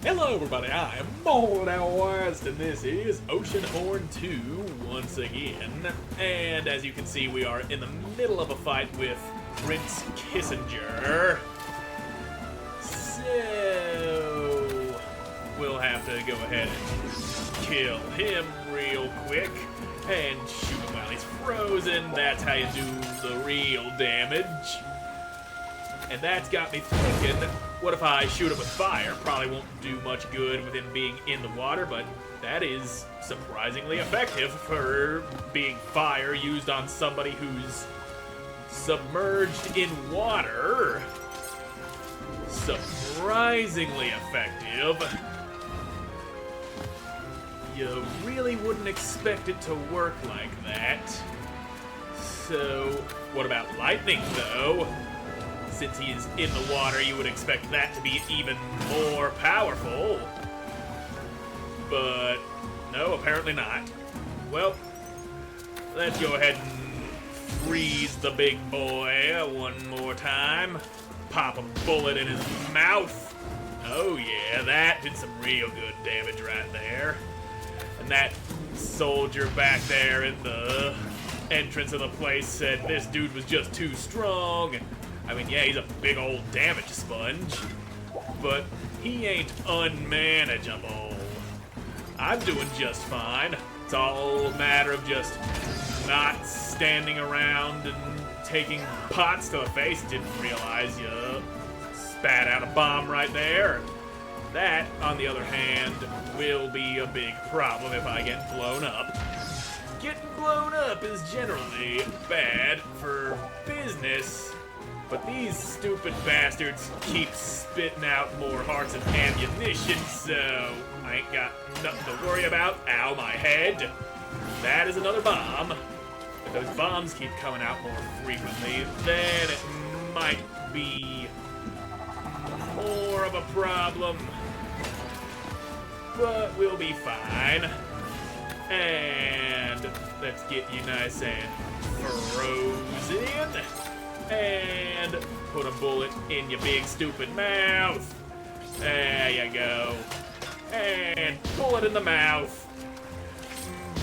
Hello everybody, I am Moldy and this is Oceanhorn 2 once again. And as you can see, we are in the middle of a fight with Prince Kissinger. So we'll have to go ahead and kill him real quick and shoot him while he's frozen. That's how you do the real damage. And that's got me thinking, what if I shoot him with fire? Probably won't do much good with him being in the water, but that is surprisingly effective for being fire used on somebody who's submerged in water. Surprisingly effective. You really wouldn't expect it to work like that. So, what about lightning, though? Since he is in the water, you would expect that to be even more powerful. But no, apparently not. Well, let's go ahead and freeze the big boy one more time. Pop a bullet in his mouth. Oh yeah, that did some real good damage right there. And that soldier back there in the entrance of the place said this dude was just too strong. I mean, yeah, he's a big old damage sponge, but he ain't unmanageable. I'm doing just fine. It's all a matter of just not standing around and taking pots to the face. Didn't realize you spat out a bomb right there. That, on the other hand, will be a big problem if I get blown up. Getting blown up is generally bad for business. But these stupid bastards keep spitting out more hearts and ammunition, so I ain't got nothing to worry about. Ow, my head. That is another bomb. If those bombs keep coming out more frequently, then it might be more of a problem. But we'll be fine. And let's get you nice and frozen. And put a bullet in your big stupid mouth. There you go. And bullet in the mouth.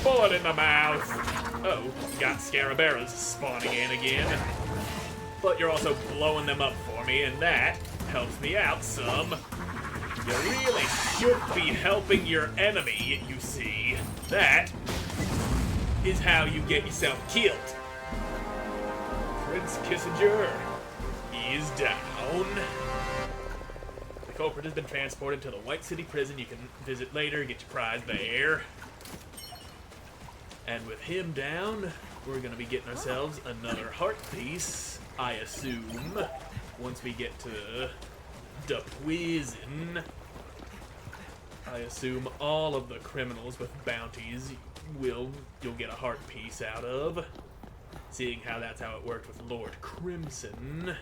Bullet in the mouth. Oh, got Scaraberas spawning in again. But you're also blowing them up for me, and that helps me out some. You really should be helping your enemy, you see. That is how you get yourself killed. Prince Kissinger is down. The culprit has been transported to the White City prison. You can visit later, get your prize there. And with him down, we're going to be getting ourselves another heart piece, I assume, once we get to the prison. I assume all of the criminals with bounties you'll get a heart piece out of. Seeing how that's how it worked with Lord Crimson.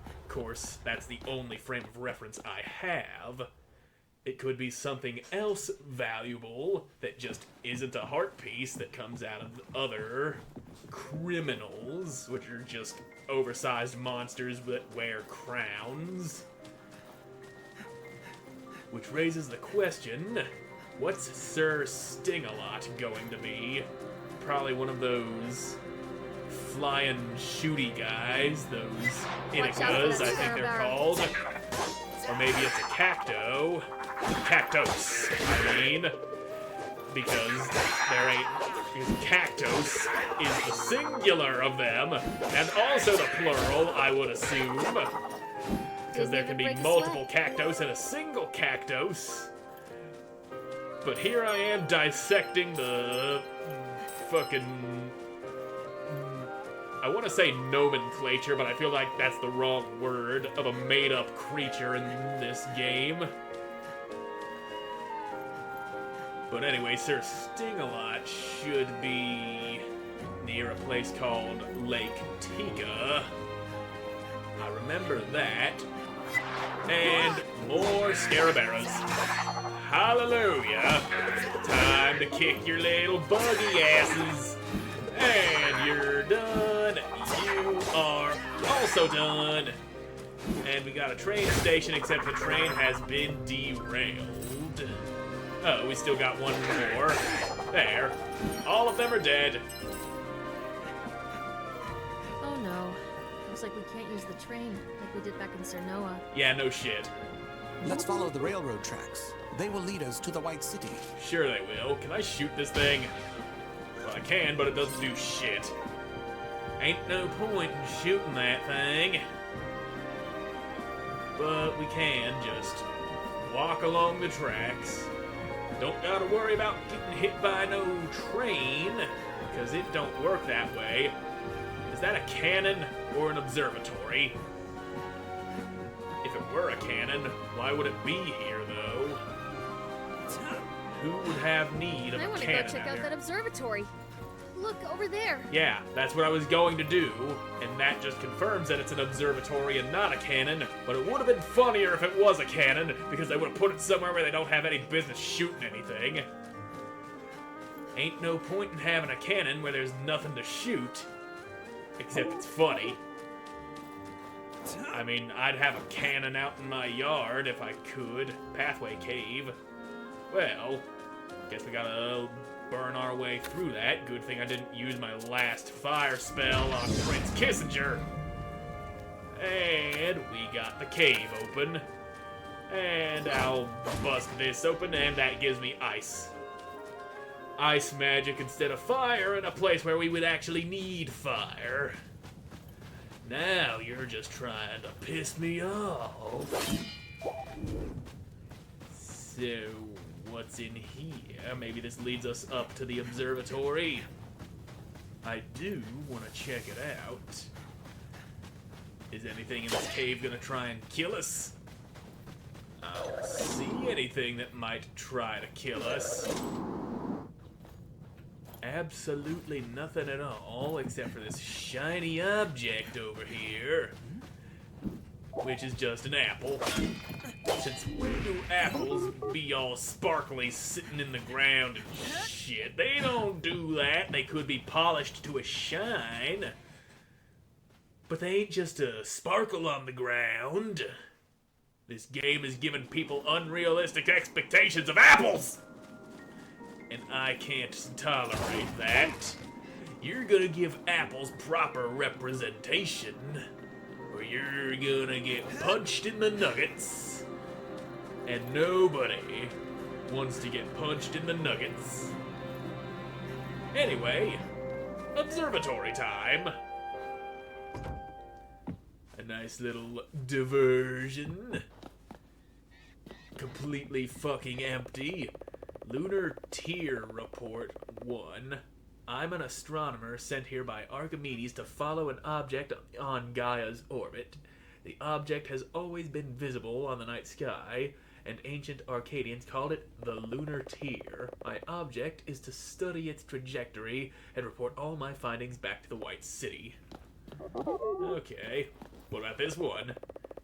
Of course, that's the only frame of reference I have. It could be something else valuable that just isn't a heart piece that comes out of other criminals, which are just oversized monsters that wear crowns. Which raises the question, what's Sir Sting-a-Lot going to be? Probably one of those flying shooty guys, those Inikas, I think they're called. Or maybe it's a cacto. Cactos, I mean. Because cactos is the singular of them, and also the plural, I would assume. Because there can be multiple cactos in a single cactos. But here I am dissecting the fucking... I want to say nomenclature, but I feel like that's the wrong word of a made-up creature in this game. But anyway, Sir Sting-a-Lot should be near a place called Lake Tika. I remember that. And more Scaraberas. Hallelujah! Time to kick your little buggy asses. And you're done. You are also done. And we got a train station, except the train has been derailed. Oh, we still got one more. There. All of them are dead. Oh no. Looks like we can't use the train like we did back in Cernoa. Yeah, no shit. Let's follow the railroad tracks. They will lead us to the White City. Sure they will. Can I shoot this thing? Well, I can, but it doesn't do shit. Ain't no point in shooting that thing. But we can just walk along the tracks. Don't gotta worry about getting hit by no train, because it don't work that way. Is that a cannon or an observatory? If it were a cannon, why would it be here, though? Who would have need of a cannon? I want to go check out that observatory. Look, over there. Yeah, that's what I was going to do, and that just confirms that it's an observatory and not a cannon, but it would have been funnier if it was a cannon, because they would have put it somewhere where they don't have any business shooting anything. Ain't no point in having a cannon where there's nothing to shoot, except it's funny. I mean, I'd have a cannon out in my yard if I could. Pathway cave. Well, guess we gotta burn our way through that. Good thing I didn't use my last fire spell on Prince Kissinger. And we got the cave open. And I'll bust this open, and that gives me ice. Ice magic instead of fire in a place where we would actually need fire. Now you're just trying to piss me off. So, what's in here? Maybe this leads us up to the observatory. I do want to check it out. Is anything in this cave gonna try and kill us? I don't see anything that might try to kill us. Absolutely nothing at all, except for this shiny object over here, which is just an apple. Since when do apples be all sparkly sitting in the ground and shit? They don't do that. They could be polished to a shine, but they ain't just a sparkle on the ground. This game is giving people unrealistic expectations of apples! And I can't tolerate that. You're gonna give apples proper representation, or you're gonna get punched in the nuggets. And nobody wants to get punched in the nuggets. Anyway, observatory time. A nice little diversion. Completely fucking empty. Lunar Tier Report 1. I'm an astronomer sent here by Archimedes to follow an object on Gaia's orbit. The object has always been visible on the night sky, and ancient Arcadians called it the Lunar Tier. My object is to study its trajectory and report all my findings back to the White City. Okay, what about this one?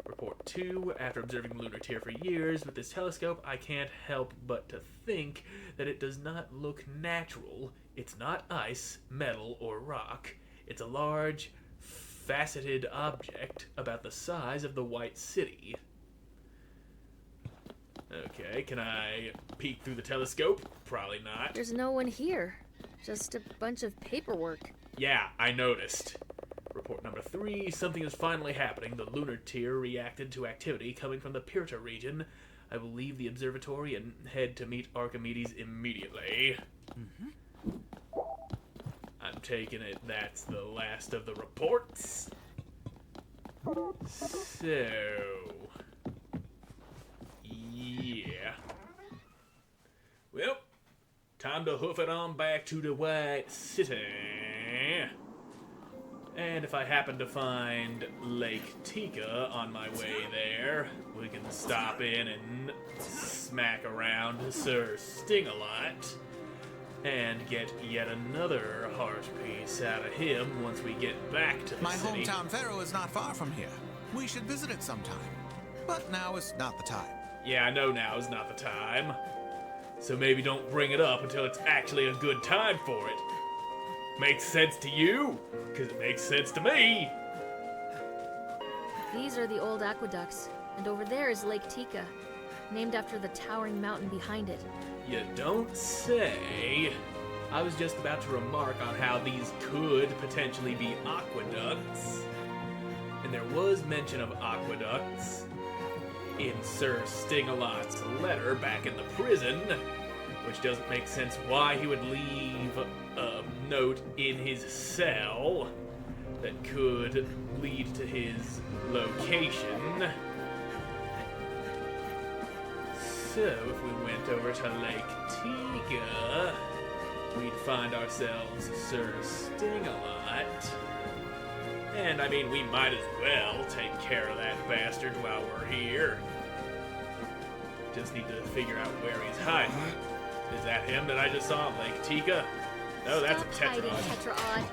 Report 2. After observing the lunar tier for years with this telescope, I can't help but to think that it does not look natural. It's not ice, metal, or rock. It's a large, faceted object about the size of the White City. Okay, can I peek through the telescope? Probably not. There's no one here. Just a bunch of paperwork. Yeah, I noticed. Report number 3, something is finally happening. The lunar tier reacted to activity coming from the Pirta region. I will leave the observatory and head to meet Archimedes immediately. I'm taking it that's the last of the reports. So, yeah. Well, time to hoof it on back to the White City. And if I happen to find Lake Tika on my way there, we can stop in and smack around Sir Sting-a-Lot and get yet another heart piece out of him once we get back to the My city. hometown Pharaoh is not far from here. We should visit it sometime. But now is not the time. Yeah, I know now is not the time. So maybe don't bring it up until it's actually a good time for it. Makes sense to you? Because it makes sense to me. These are the old aqueducts, and over there is Lake Tika, named after the towering mountain behind it. You don't say. I was just about to remark on how these could potentially be aqueducts. And there was mention of aqueducts in Sir Sting-A-Lot's letter back in the prison, which doesn't make sense why he would leave a note in his cell that could lead to his location. So, if we went over to Lake Tika, we'd find ourselves Sir Sting-A-Lot. And, I mean, we might as well take care of that bastard while we're here. Just need to figure out where he's hiding. Is that him that I just saw in Lake Tika? No, that's a Stop hiding, Tetrod. Tetrod.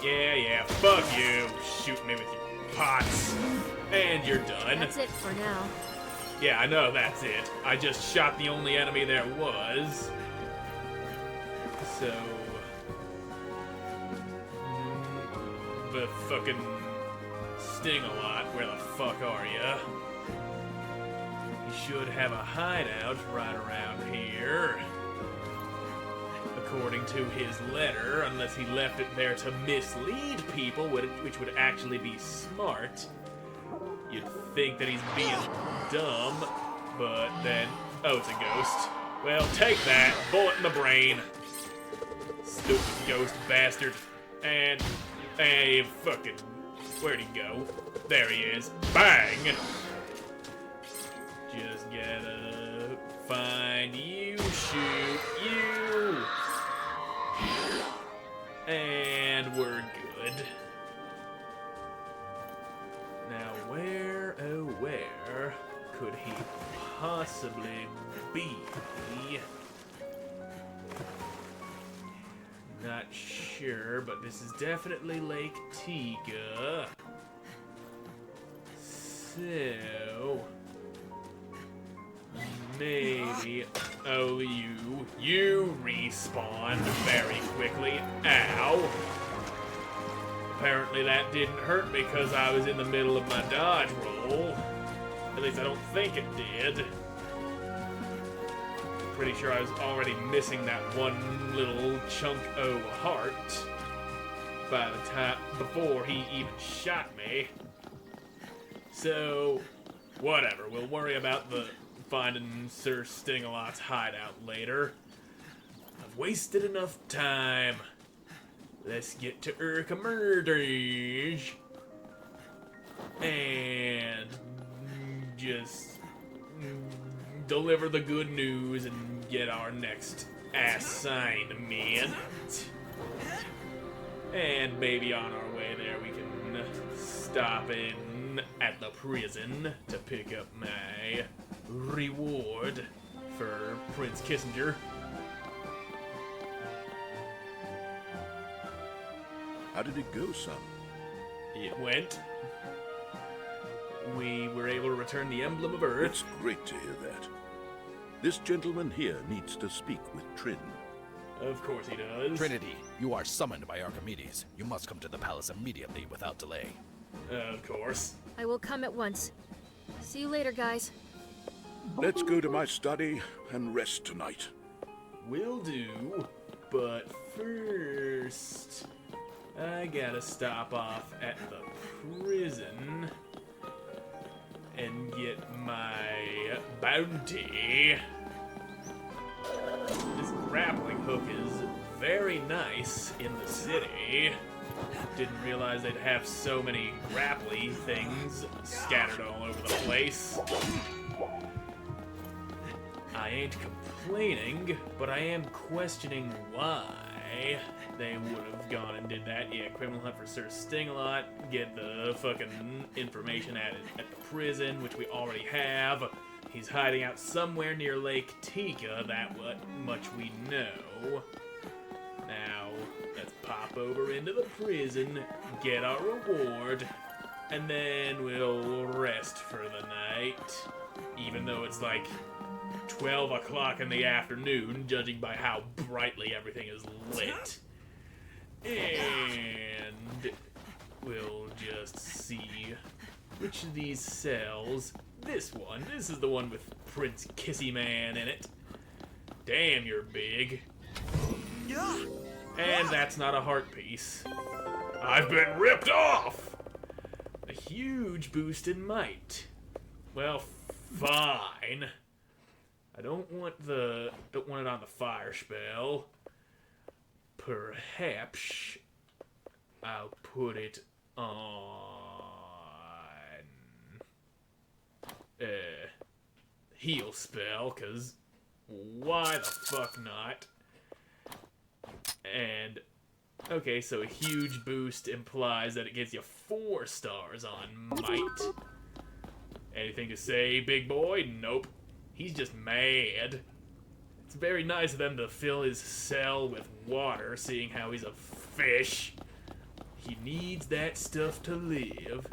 Yeah, fuck you. Shoot me with your pots. And you're done. That's it for now. Yeah, I know, that's it. I just shot the only enemy there was. So... the fucking Sting-A-Lot, where the fuck are ya? You should have a hideout right around here. According to his letter, unless he left it there to mislead people, which would actually be smart. You'd think that he's being dumb, but then... oh, it's a ghost. Well, take that. Bullet in the brain. Stupid ghost bastard. And... hey, fucking... where'd he go? There he is. Bang! Just gotta find you, shoot you. And we're good. Now where, oh where, could he possibly be? Not sure, but this is definitely Lake Tika. So... maybe... oh, you respawned very quickly. Ow! Apparently that didn't hurt because I was in the middle of my dodge roll. At least I don't think it did. Pretty sure I was already missing that one little chunk of heart by the time before he even shot me. So, whatever. We'll worry about the finding Sir Sting-A-Lot's hideout later. I've wasted enough time. Let's get to Archimedes and just deliver the good news and get our next assignment. And maybe on our way there we can stop in at the prison to pick up my reward for Prince Kissinger. How did it go, son? It went. We were able to return the emblem of Earth. It's great to hear that. This gentleman here needs to speak with Trin. Of course he does. Trinity, you are summoned by Archimedes. You must come to the palace immediately without delay. Of course. I will come at once. See you later, guys. Let's go to my study and rest tonight. Will do. But first, I gotta stop off at the prison and get my bounty. This grappling hook is very nice in the city. Didn't realize they'd have so many grapply things scattered all over the place. I ain't complaining, but I am questioning why they would have gone and did that. Yeah, criminal hunt for Sir Sting-A-Lot, get the fucking information at the prison, which we already have. He's hiding out somewhere near Lake Tika, that much we know. Now, let's pop over into the prison, get our reward, and then we'll rest for the night. Even though it's like 12 o'clock in the afternoon, judging by how brightly everything is lit. And we'll just see which of these cells? This one. This is the one with Prince Kissy Man in it. Damn, you're big. And that's not a heart piece. I've been ripped off! A huge boost in might. Well, fine. I don't want it on the fire spell. Perhaps I'll put it on heal spell, cause why the fuck not? And okay, so a huge boost implies that it gives you 4 stars on might. Anything to say, big boy? Nope. He's just mad. It's very nice of them to fill his cell with water, seeing how he's a fish. He needs that stuff to live.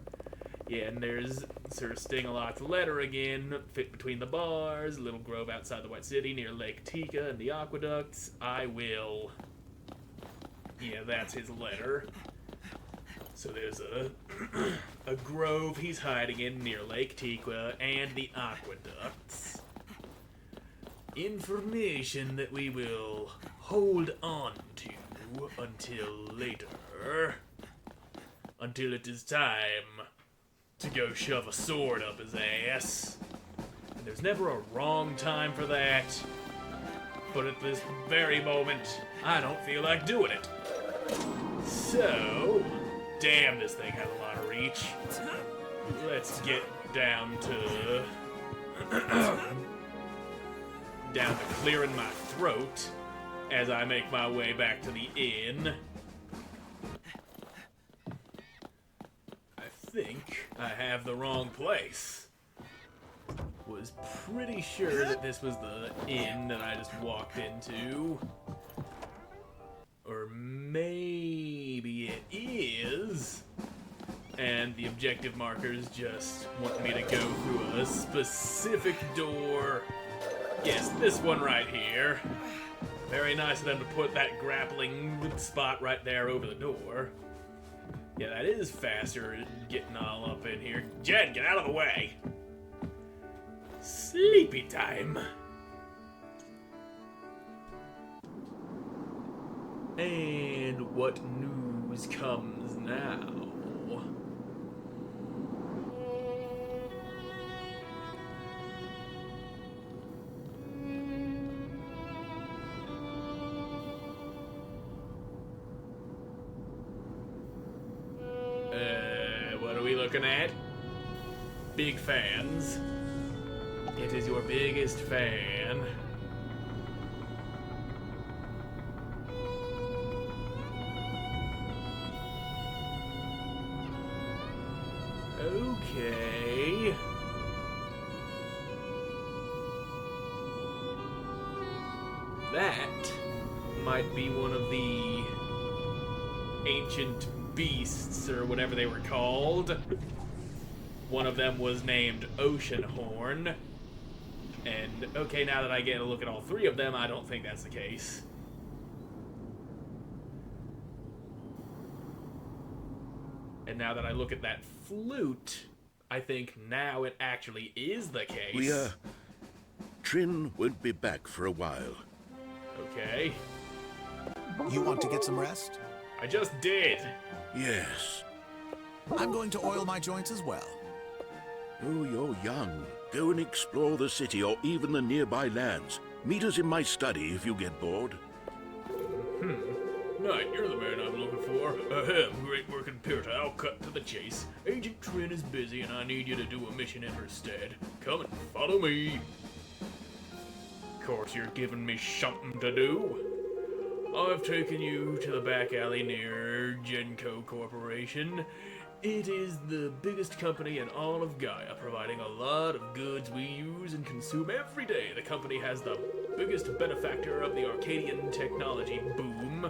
Yeah, and there's Sir Sting-a-Lot's letter again, fit between the bars, little grove outside the White City near Lake Tika and the aqueducts. I will... Yeah, that's his letter. So there's a grove he's hiding in near Lake Tika and the aqueducts. Information that we will hold on to until later. Until it is time to go shove a sword up his ass. And there's never a wrong time for that. But at this very moment, I don't feel like doing it. So, damn, this thing has a lot of reach. Let's get down to clearing my throat as I make my way back to the inn. I think I have the wrong place. Was pretty sure that this was the inn that I just walked into. Or maybe it is. And the objective markers just want me to go through a specific door. Yes, this one right here. Very nice of them to put that grappling spot right there over the door. Yeah, that is faster getting all up in here. Jed, get out of the way! Sleepy time. And what news comes now? What are we looking at? Big fans. It is your biggest fan. Okay. That might be one of the ancient beasts, or whatever they were called. One of them was named Oceanhorn. And, okay, now that I get a look at all 3 of them, I don't think that's the case. And now that I look at that flute, I think now it actually is the case. Trin won't be back for a while. Okay. You want to get some rest? I just did. Yes. I'm going to oil my joints as well. Oh, you're young. Go and explore the city or even the nearby lands. Meet us in my study if you get bored. Knight, you're the man I'm looking for. Ahem, great work in Pirta. I'll cut to the chase. Agent Trin is busy and I need you to do a mission in her stead. Come and follow me. Of course, you're giving me something to do. I've taken you to the back alley near Genco Corporation. It is the biggest company in all of Gaia, providing a lot of goods we use and consume every day. The company has the biggest benefactor of the Arcadian technology boom,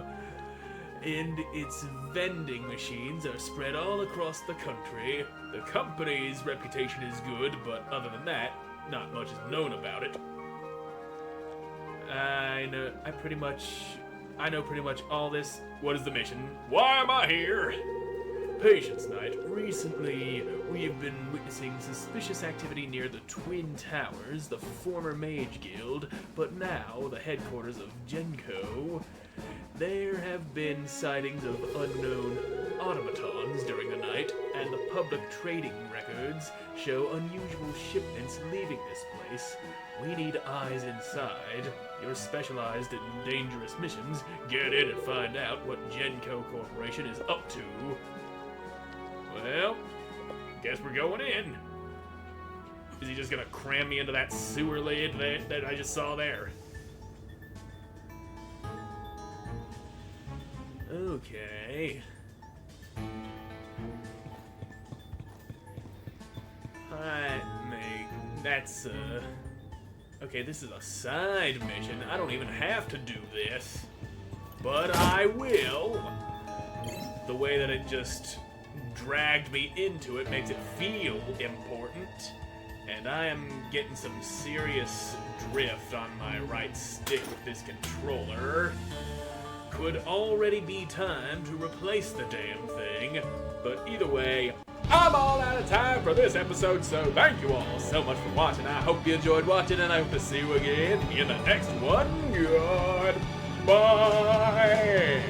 and its vending machines are spread all across the country. The company's reputation is good, but other than that, not much is known about it. I know pretty much all this. What is the mission? Why am I here? Patience Knight, recently we've been witnessing suspicious activity near the Twin Towers, the former Mage Guild, but now the headquarters of Genko. There have been sightings of unknown automatons during the night, and the public trading records show unusual shipments leaving this place. We need eyes inside. You're specialized in dangerous missions. Get in and find out what Genko Corporation is up to. Well, guess we're going in. Is he just gonna cram me into that sewer lid that I just saw there? Okay. That's, okay, this is a side mission. I don't even have to do this. But I will. The way that it just dragged me into it makes it feel important. And I am getting some serious drift on my right stick with this controller. Could already be time to replace the damn thing. But either way, I'm all out of time for this episode, so thank you all so much for watching. I hope you enjoyed watching, and I hope to see you again in the next one. Goodbye!